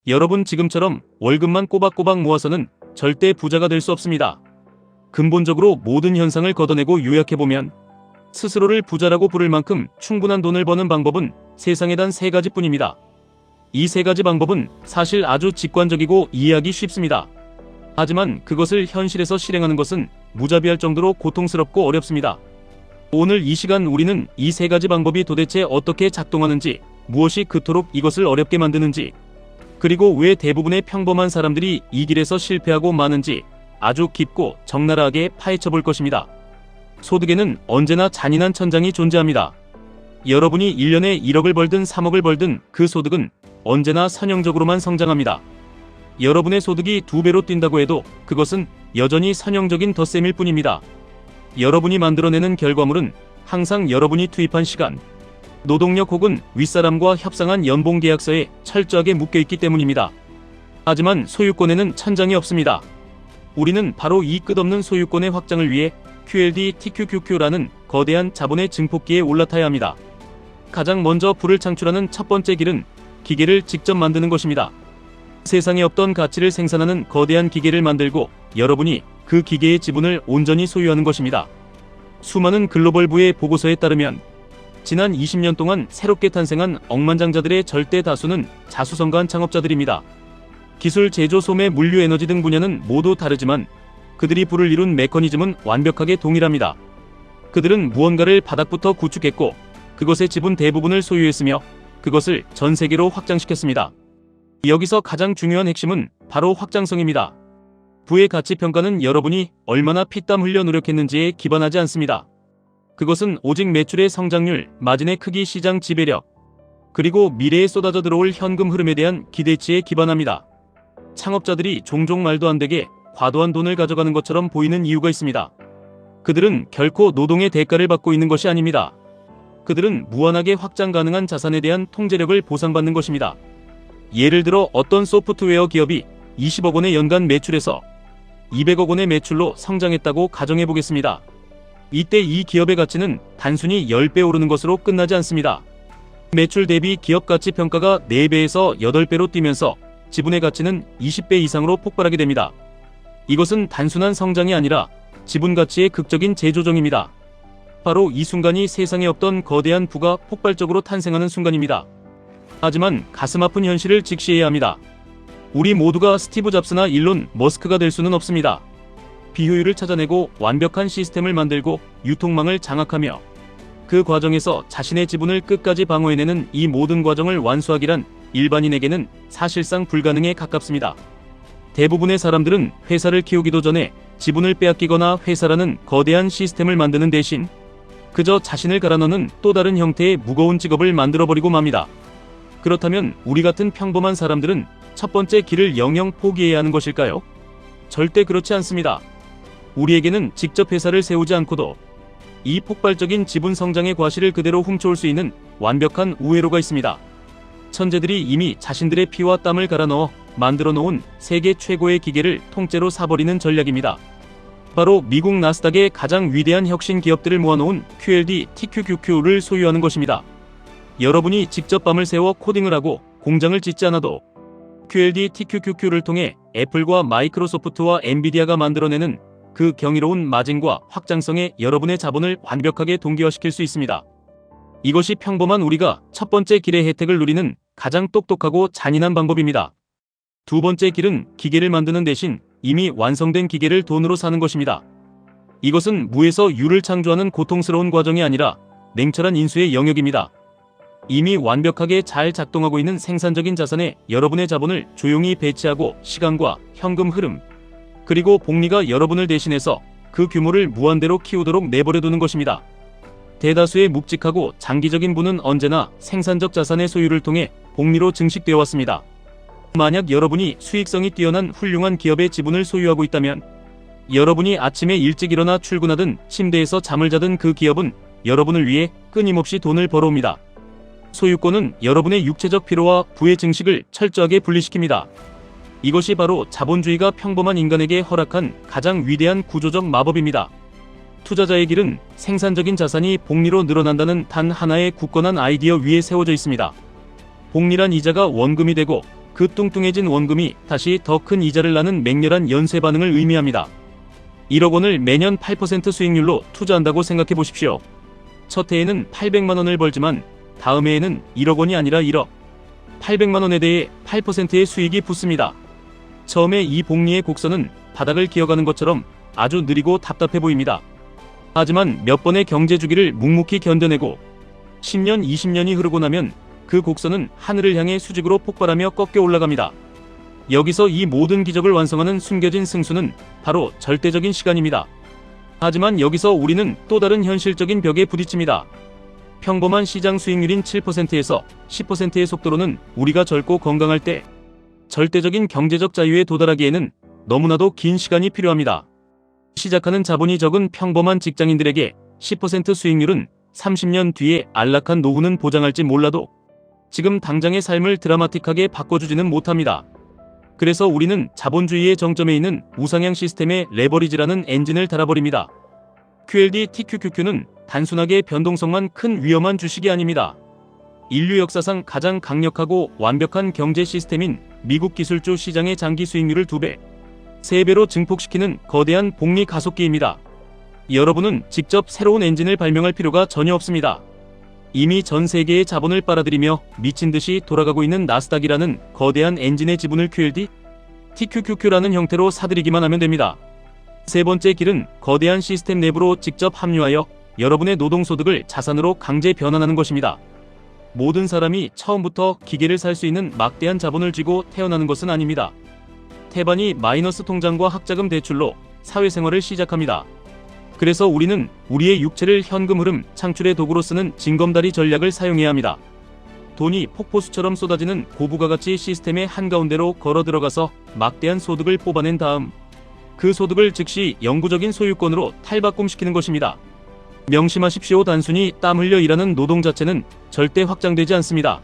여러분, 지금처럼 월급만 꼬박꼬박 모아서는 절대 부자가 될 수 없습니다. 근본적으로 모든 현상을 걷어내고 요약해보면 스스로를 부자라고 부를 만큼 충분한 돈을 버는 방법은 세상에 단 3가지뿐입니다. 이 3가지 방법은 사실 아주 직관적이고 이해하기 쉽습니다. 하지만 그것을 현실에서 실행하는 것은 무자비할 정도로 고통스럽고 어렵습니다. 오늘 이 시간 우리는 이 3가지 방법이 도대체 어떻게 작동하는지, 무엇이 그토록 이것을 어렵게 만드는지, 그리고 왜 대부분의 평범한 사람들이 이 길에서 실패하고 마는지 아주 깊고 적나라하게 파헤쳐 볼 것입니다. 소득에는 언제나 잔인한 천장이 존재합니다. 여러분이 1년에 1억을 벌든 3억을 벌든 그 소득은 언제나 선형적으로만 성장합니다. 여러분의 소득이 2배로 뛴다고 해도 그것은 여전히 선형적인 덧셈일 뿐입니다. 여러분이 만들어내는 결과물은 항상 여러분이 투입한 시간, 노동력 혹은 윗사람과 협상한 연봉계약서에 철저하게 묶여있기 때문입니다. 하지만 소유권에는 천장이 없습니다. 우리는 바로 이 끝없는 소유권의 확장을 위해 QLD TQQQ라는 거대한 자본의 증폭기에 올라타야 합니다. 가장 먼저 부를 창출하는 첫 번째 길은 기계를 직접 만드는 것입니다. 세상에 없던 가치를 생산하는 거대한 기계를 만들고 여러분이 그 기계의 지분을 온전히 소유하는 것입니다. 수많은 글로벌 부의 보고서에 따르면 지난 20년 동안 새롭게 탄생한 억만장자들의 절대 다수는 자수성가한 창업자들입니다. 기술, 제조, 소매, 물류, 에너지 등 분야는 모두 다르지만 그들이 부를 이룬 메커니즘은 완벽하게 동일합니다. 그들은 무언가를 바닥부터 구축했고 그것의 지분 대부분을 소유했으며 그것을 전 세계로 확장시켰습니다. 여기서 가장 중요한 핵심은 바로 확장성입니다. 부의 가치 평가는 여러분이 얼마나 피땀 흘려 노력했는지에 기반하지 않습니다. 그것은 오직 매출의 성장률, 마진의 크기, 시장 지배력, 그리고 미래에 쏟아져 들어올 현금 흐름에 대한 기대치에 기반합니다. 창업자들이 종종 말도 안 되게 과도한 돈을 가져가는 것처럼 보이는 이유가 있습니다. 그들은 결코 노동의 대가를 받고 있는 것이 아닙니다. 그들은 무한하게 확장 가능한 자산에 대한 통제력을 보상받는 것입니다. 예를 들어 어떤 소프트웨어 기업이 20억 원의 연간 매출에서 200억 원의 매출로 성장했다고 가정해 보겠습니다. 이때 이 기업의 가치는 단순히 10배 오르는 것으로 끝나지 않습니다. 매출 대비 기업 가치 평가가 4배에서 8배로 뛰면서 지분의 가치는 20배 이상으로 폭발하게 됩니다. 이것은 단순한 성장이 아니라 지분 가치의 극적인 재조정입니다. 바로 이 순간이 세상에 없던 거대한 부가 폭발적으로 탄생하는 순간입니다. 하지만 가슴 아픈 현실을 직시해야 합니다. 우리 모두가 스티브 잡스나 일론 머스크가 될 수는 없습니다. 비효율을 찾아내고 완벽한 시스템을 만들고 유통망을 장악하며 그 과정에서 자신의 지분을 끝까지 방어해내는 이 모든 과정을 완수하기란 일반인에게는 사실상 불가능에 가깝습니다. 대부분의 사람들은 회사를 키우기도 전에 지분을 빼앗기거나 회사라는 거대한 시스템을 만드는 대신 그저 자신을 갈아넣는 또 다른 형태의 무거운 직업을 만들어버리고 맙니다. 그렇다면 우리 같은 평범한 사람들은 첫 번째 길을 영영 포기해야 하는 것일까요? 절대 그렇지 않습니다. 우리에게는 직접 회사를 세우지 않고도 이 폭발적인 지분 성장의 과실을 그대로 훔쳐올 수 있는 완벽한 우회로가 있습니다. 천재들이 이미 자신들의 피와 땀을 갈아넣어 만들어 놓은 세계 최고의 기계를 통째로 사버리는 전략입니다. 바로 미국 나스닥의 가장 위대한 혁신 기업들을 모아놓은 QLD TQQQ를 소유하는 것입니다. 여러분이 직접 밤을 새워 코딩을 하고 공장을 짓지 않아도 QLD TQQQ를 통해 애플과 마이크로소프트와 엔비디아가 만들어내는 그 경이로운 마진과 확장성에 여러분의 자본을 완벽하게 동기화시킬 수 있습니다. 이것이 평범한 우리가 첫 번째 길의 혜택을 누리는 가장 똑똑하고 잔인한 방법입니다. 두 번째 길은 기계를 만드는 대신 이미 완성된 기계를 돈으로 사는 것입니다. 이것은 무에서 유를 창조하는 고통스러운 과정이 아니라 냉철한 인수의 영역입니다. 이미 완벽하게 잘 작동하고 있는 생산적인 자산에 여러분의 자본을 조용히 배치하고 시간과 현금 흐름, 그리고 복리가 여러분을 대신해서 그 규모를 무한대로 키우도록 내버려두는 것입니다. 대다수의 묵직하고 장기적인 부는 언제나 생산적 자산의 소유를 통해 복리로 증식되어 왔습니다. 만약 여러분이 수익성이 뛰어난 훌륭한 기업의 지분을 소유하고 있다면 여러분이 아침에 일찍 일어나 출근하든 침대에서 잠을 자든 그 기업은 여러분을 위해 끊임없이 돈을 벌어옵니다. 소유권은 여러분의 육체적 피로와 부의 증식을 철저하게 분리시킵니다. 이것이 바로 자본주의가 평범한 인간에게 허락한 가장 위대한 구조적 마법입니다. 투자자의 길은 생산적인 자산이 복리로 늘어난다는 단 하나의 굳건한 아이디어 위에 세워져 있습니다. 복리란 이자가 원금이 되고 그 뚱뚱해진 원금이 다시 더 큰 이자를 낳는 맹렬한 연쇄 반응을 의미합니다. 1억 원을 매년 8% 수익률로 투자한다고 생각해 보십시오. 첫 해에는 800만 원을 벌지만 다음 해에는 1억 원이 아니라 1억 800만 원에 대해 8%의 수익이 붙습니다. 처음에 이 복리의 곡선은 바닥을 기어가는 것처럼 아주 느리고 답답해 보입니다. 하지만 몇 번의 경제 주기를 묵묵히 견뎌내고 10년, 20년이 흐르고 나면 그 곡선은 하늘을 향해 수직으로 폭발하며 꺾여 올라갑니다. 여기서 이 모든 기적을 완성하는 숨겨진 승수는 바로 절대적인 시간입니다. 하지만 여기서 우리는 또 다른 현실적인 벽에 부딪힙니다. 평범한 시장 수익률인 7%에서 10%의 속도로는 우리가 젊고 건강할 때 절대적인 경제적 자유에 도달하기에는 너무나도 긴 시간이 필요합니다. 시작하는 자본이 적은 평범한 직장인들에게 10% 수익률은 30년 뒤에 안락한 노후는 보장할지 몰라도 지금 당장의 삶을 드라마틱하게 바꿔주지는 못합니다. 그래서 우리는 자본주의의 정점에 있는 우상향 시스템의 레버리지라는 엔진을 달아버립니다. QLD TQQQ는 단순하게 변동성만 큰 위험한 주식이 아닙니다. 인류 역사상 가장 강력하고 완벽한 경제 시스템인 미국 기술주 시장의 장기 수익률을 2배, 3배로 증폭시키는 거대한 복리 가속기입니다. 여러분은 직접 새로운 엔진을 발명할 필요가 전혀 없습니다. 이미 전 세계의 자본을 빨아들이며 미친듯이 돌아가고 있는 나스닥이라는 거대한 엔진의 지분을 QLD, TQQQ라는 형태로 사들이기만 하면 됩니다. 세 번째 길은 거대한 시스템 내부로 직접 합류하여 여러분의 노동소득을 자산으로 강제 변환하는 것입니다. 모든 사람이 처음부터 기계를 살 수 있는 막대한 자본을 쥐고 태어나는 것은 아닙니다. 태반이 마이너스 통장과 학자금 대출로 사회생활을 시작합니다. 그래서 우리는 우리의 육체를 현금 흐름 창출의 도구로 쓰는 징검다리 전략을 사용해야 합니다. 돈이 폭포수처럼 쏟아지는 고부가가치 시스템의 한가운데로 걸어 들어가서 막대한 소득을 뽑아낸 다음 그 소득을 즉시 영구적인 소유권으로 탈바꿈시키는 것입니다. 명심하십시오. 단순히 땀 흘려 일하는 노동 자체는 절대 확장되지 않습니다.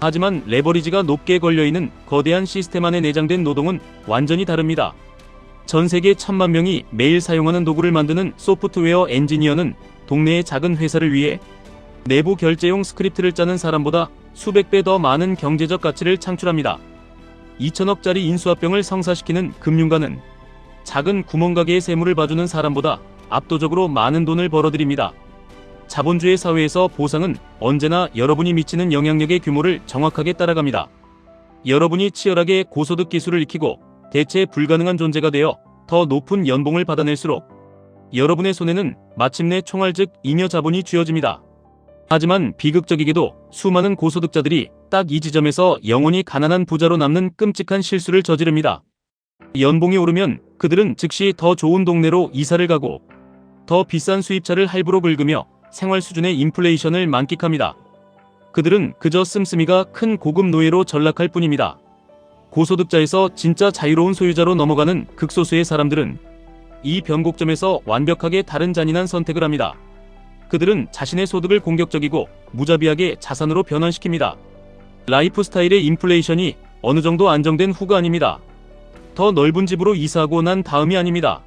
하지만 레버리지가 높게 걸려있는 거대한 시스템 안에 내장된 노동은 완전히 다릅니다. 전 세계 1000만 명이 매일 사용하는 도구를 만드는 소프트웨어 엔지니어는 동네의 작은 회사를 위해 내부 결제용 스크립트를 짜는 사람보다 수백 배 더 많은 경제적 가치를 창출합니다. 2000억짜리 인수합병을 성사시키는 금융가는 작은 구멍가게의 세무를 봐주는 사람보다 압도적으로 많은 돈을 벌어들입니다. 자본주의 사회에서 보상은 언제나 여러분이 미치는 영향력의 규모를 정확하게 따라갑니다. 여러분이 치열하게 고소득 기술을 익히고 대체 불가능한 존재가 되어 더 높은 연봉을 받아낼수록 여러분의 손에는 마침내 총알 즉 잉여 자본이 쥐어집니다. 하지만 비극적이게도 수많은 고소득자들이 딱 이 지점에서 영원히 가난한 부자로 남는 끔찍한 실수를 저지릅니다. 연봉이 오르면 그들은 즉시 더 좋은 동네로 이사를 가고 더 비싼 수입차를 할부로 긁으며 생활 수준의 인플레이션을 만끽합니다. 그들은 그저 씀씀이가 큰 고급 노예로 전락할 뿐입니다. 고소득자에서 진짜 자유로운 소유자로 넘어가는 극소수의 사람들은 이 변곡점에서 완벽하게 다른 잔인한 선택을 합니다. 그들은 자신의 소득을 공격적이고 무자비하게 자산으로 변환시킵니다. 라이프 스타일의 인플레이션이 어느 정도 안정된 후가 아닙니다. 더 넓은 집으로 이사하고 난 다음이 아닙니다.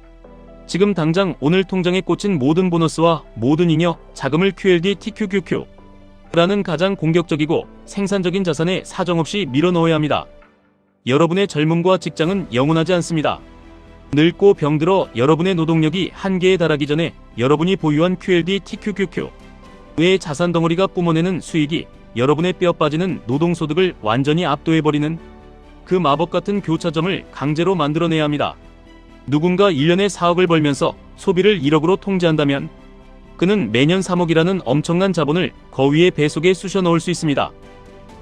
지금 당장 오늘 통장에 꽂힌 모든 보너스와 모든 잉여, 자금을 QLD TQQQ 라는 가장 공격적이고 생산적인 자산에 사정없이 밀어넣어야 합니다. 여러분의 젊음과 직장은 영원하지 않습니다. 늙고 병들어 여러분의 노동력이 한계에 달하기 전에 여러분이 보유한 QLD TQQQ의 자산 덩어리가 뿜어내는 수익이 여러분의 뼈 빠지는 노동소득을 완전히 압도해버리는 그 마법 같은 교차점을 강제로 만들어내야 합니다. 누군가 1년에 4억을 벌면서 소비를 1억으로 통제한다면 그는 매년 3억이라는 엄청난 자본을 거위의 배 속에 쑤셔 넣을 수 있습니다.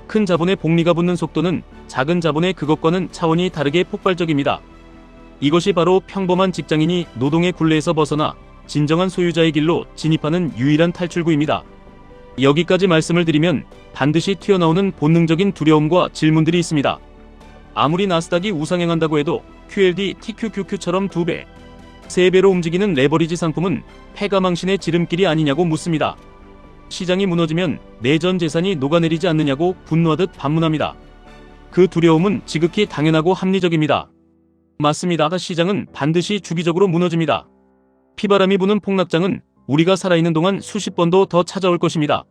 큰 자본의 복리가 붙는 속도는 작은 자본의 그것과는 차원이 다르게 폭발적입니다. 이것이 바로 평범한 직장인이 노동의 굴레에서 벗어나 진정한 소유자의 길로 진입하는 유일한 탈출구입니다. 여기까지 말씀을 드리면 반드시 튀어나오는 본능적인 두려움과 질문들이 있습니다. 아무리 나스닥이 우상향한다고 해도 QLD TQQQ처럼 2배, 3배로 움직이는 레버리지 상품은 패가망신의 지름길이 아니냐고 묻습니다. 시장이 무너지면 내 전 재산이 녹아내리지 않느냐고 분노하듯 반문합니다. 그 두려움은 지극히 당연하고 합리적입니다. 맞습니다. 시장은 반드시 주기적으로 무너집니다. 피바람이 부는 폭락장은 우리가 살아있는 동안 수십 번도 더 찾아올 것입니다.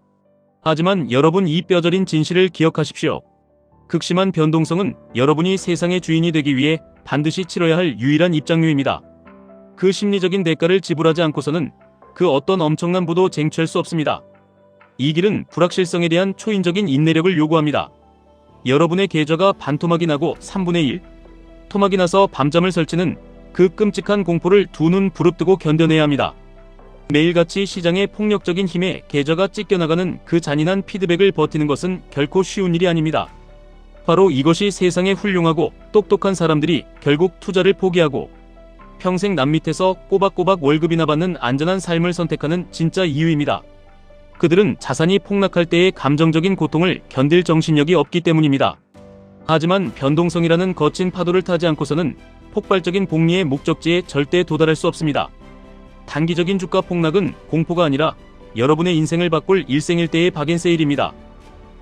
하지만 여러분 이 뼈저린 진실을 기억하십시오. 극심한 변동성은 여러분이 세상의 주인이 되기 위해 반드시 치러야 할 유일한 입장료입니다. 그 심리적인 대가를 지불하지 않고서는 그 어떤 엄청난 부도 쟁취할 수 없습니다. 이 길은 불확실성에 대한 초인적인 인내력을 요구합니다. 여러분의 계좌가 반토막이 나고 3분의 1 토막이 나서 밤잠을 설치는 그 끔찍한 공포를 두 눈 부릅뜨고 견뎌내야 합니다. 매일같이 시장의 폭력적인 힘에 계좌가 찢겨나가는 그 잔인한 피드백을 버티는 것은 결코 쉬운 일이 아닙니다. 바로 이것이 세상의 훌륭하고 똑똑한 사람들이 결국 투자를 포기하고 평생 남 밑에서 꼬박꼬박 월급이나 받는 안전한 삶을 선택하는 진짜 이유입니다. 그들은 자산이 폭락할 때의 감정적인 고통을 견딜 정신력이 없기 때문입니다. 하지만 변동성이라는 거친 파도를 타지 않고서는 폭발적인 복리의 목적지에 절대 도달할 수 없습니다. 단기적인 주가 폭락은 공포가 아니라 여러분의 인생을 바꿀 일생일대의 박앤세일입니다.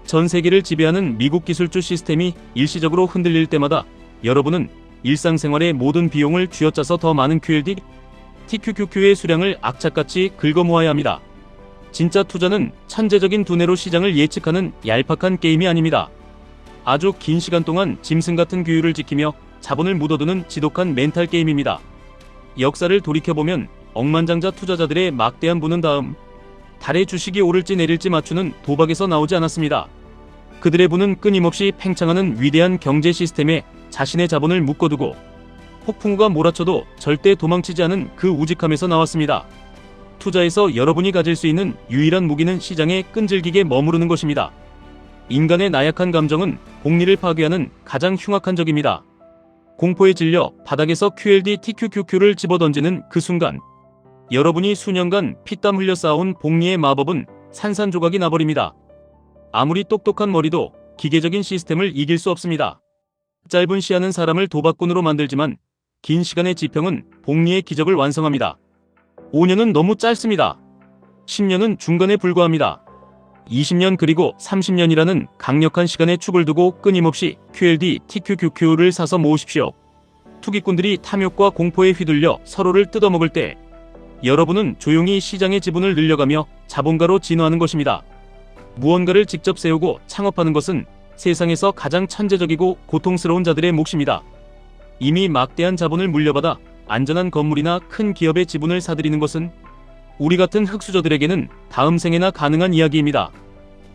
전 세계를 지배하는 미국 기술주 시스템이 일시적으로 흔들릴 때마다 여러분은 일상생활의 모든 비용을 쥐어짜서 더 많은 QLD, TQQQ의 수량을 악착같이 긁어모아야 합니다. 진짜 투자는 천재적인 두뇌로 시장을 예측하는 얄팍한 게임이 아닙니다. 아주 긴 시간 동안 짐승 같은 규율을 지키며 자본을 묻어두는 지독한 멘탈 게임입니다. 역사를 돌이켜보면 억만장자 투자자들의 막대한 부는 다음 달에 주식이 오를지 내릴지 맞추는 도박에서 나오지 않았습니다. 그들의 부는 끊임없이 팽창하는 위대한 경제 시스템에 자신의 자본을 묶어두고 폭풍우가 몰아쳐도 절대 도망치지 않은 그 우직함에서 나왔습니다. 투자에서 여러분이 가질 수 있는 유일한 무기는 시장에 끈질기게 머무르는 것입니다. 인간의 나약한 감정은 복리를 파괴하는 가장 흉악한 적입니다. 공포에 질려 바닥에서 QLD, TQQQ를 집어던지는 그 순간 여러분이 수년간 피땀 흘려 쌓아온 복리의 마법은 산산조각이 나버립니다. 아무리 똑똑한 머리도 기계적인 시스템을 이길 수 없습니다. 짧은 시야는 사람을 도박꾼으로 만들지만 긴 시간의 지평은 복리의 기적을 완성합니다. 5년은 너무 짧습니다. 10년은 중간에 불과합니다. 20년 그리고 30년이라는 강력한 시간의 축을 두고 끊임없이 QLD, TQQQ를 사서 모으십시오. 투기꾼들이 탐욕과 공포에 휘둘려 서로를 뜯어먹을 때 여러분은 조용히 시장의 지분을 늘려가며 자본가로 진화하는 것입니다. 무언가를 직접 세우고 창업하는 것은 세상에서 가장 천재적이고 고통스러운 자들의 몫입니다. 이미 막대한 자본을 물려받아 안전한 건물이나 큰 기업의 지분을 사들이는 것은 우리 같은 흙수저들에게는 다음 생에나 가능한 이야기입니다.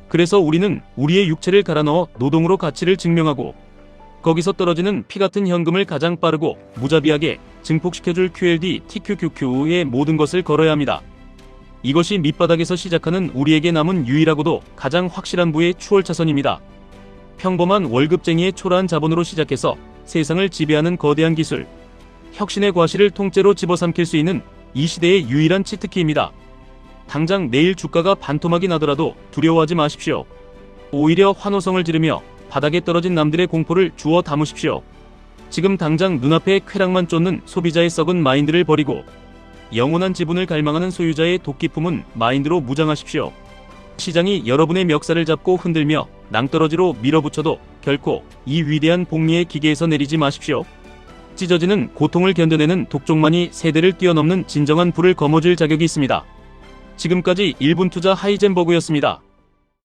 그래서 우리는 우리의 육체를 갈아 넣어 노동으로 가치를 증명하고 거기서 떨어지는 피 같은 현금을 가장 빠르고 무자비하게 증폭시켜줄 QLD, TQQQ의 모든 것을 걸어야 합니다. 이것이 밑바닥에서 시작하는 우리에게 남은 유일하고도 가장 확실한 부의 추월차선입니다. 평범한 월급쟁이의 초라한 자본으로 시작해서 세상을 지배하는 거대한 기술, 혁신의 과실을 통째로 집어삼킬 수 있는 이 시대의 유일한 치트키입니다. 당장 내일 주가가 반토막이 나더라도 두려워하지 마십시오. 오히려 환호성을 지르며 바닥에 떨어진 남들의 공포를 주워 담으십시오. 지금 당장 눈앞에 쾌락만 쫓는 소비자의 썩은 마인드를 버리고 영원한 지분을 갈망하는 소유자의 도끼 품은 마인드로 무장하십시오. 시장이 여러분의 멱살을 잡고 흔들며 낭떠러지로 밀어붙여도 결코 이 위대한 복리의 기계에서 내리지 마십시오. 찢어지는 고통을 견뎌내는 독종만이 세대를 뛰어넘는 진정한 불을 거머쥘 자격이 있습니다. 지금까지 1분 투자 하이젠버그였습니다.